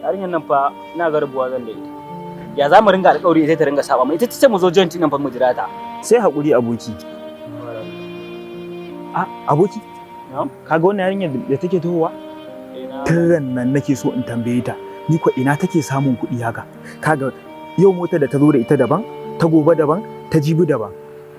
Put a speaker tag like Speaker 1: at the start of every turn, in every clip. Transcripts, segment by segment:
Speaker 1: Yarinyar nan fa ina ga rubuwa zan da ita. Ya za mu ringa alƙawari ita ta ringa saba mai ita ce mu zo joint nan fa mu jira ta.
Speaker 2: Sai haƙuri aboki. Aboki? Kaga wannan yarinyar da take tohowa? Tun nan nake so in tambaye ta. Ni ko ina take samun kuɗi haka? Kaga yau motar da ta zo da ita daban, ta gobe daban, ta jibi daban.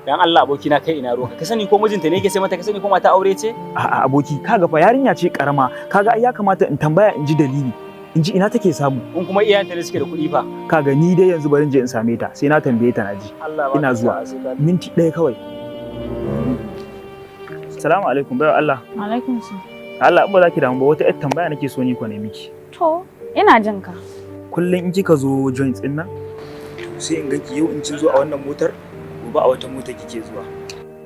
Speaker 1: Dan Allah aboki na kai ina ruwa. Ka sani ko mijinta ne yake sai mata, ka sani ko mata aure ce?
Speaker 2: A'a aboki, kaga fa yarinya ce karama. Kaga ai ya kamata in tambaya in ji dalili. In ji ina take samu. In
Speaker 1: kuma iyayenta ne suke da kuɗi fa.
Speaker 2: Kaga ni dai yanzu bari in je in same ta. Sai na tambaye ta naji. Ina zuwa. Minti ɗaya kawai. Assalamu alaikum bai Allah.
Speaker 3: Alaikum salam.
Speaker 2: Allah in ba za ki damu ba wata ƴar tambaya nake so ni ko ne miki.
Speaker 3: To, ina jin ka.
Speaker 2: Kullum in kika zo joints din nan sai in ganki yau in kin zo a wannan motar, gobe a wata mota kike zuwa.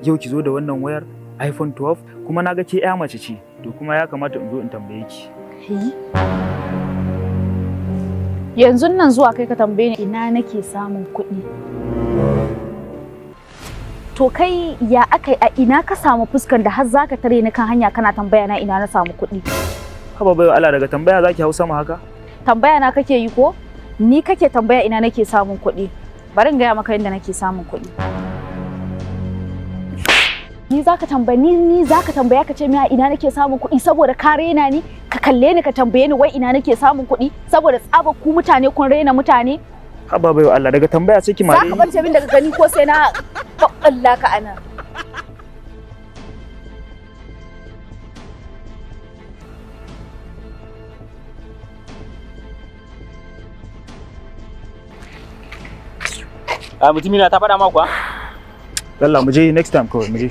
Speaker 2: Yau ki zo da wannan wayar iPhone 12 kuma naga ke ƴa mace ce. To kuma ya kamata in zo in tambaye ki.
Speaker 3: Yanzu nan zuwa kai ka tambaye ni ina nake samun kuɗi. To kai ya akai a ina ka samu fuskan da har zaka tare ni kan hanya kana tambaya na ina na samu kuɗi?
Speaker 2: Haba bai Allah daga tambaya zaki hau sama haka?
Speaker 3: Tambaya na kake yi ko? Ni kake tambaya ina nake samun kuɗi. Bari in gaya maka inda nake samun kuɗi. Ni zaka tambaya ka ce min ina nake samun kuɗi saboda ka rena ni, ka kalle ni ka tambaye ni wai ina nake samun kuɗi saboda tsabar ku mutane kun rena mutane.
Speaker 2: Haba bai Allah daga tambaya sai ki mare ni.
Speaker 3: Zaka bance min daga gani ko sai na Allah ka ana.
Speaker 1: Mutumina ta faɗa ma kuwa?
Speaker 2: Allah mu je next time kawai mu je.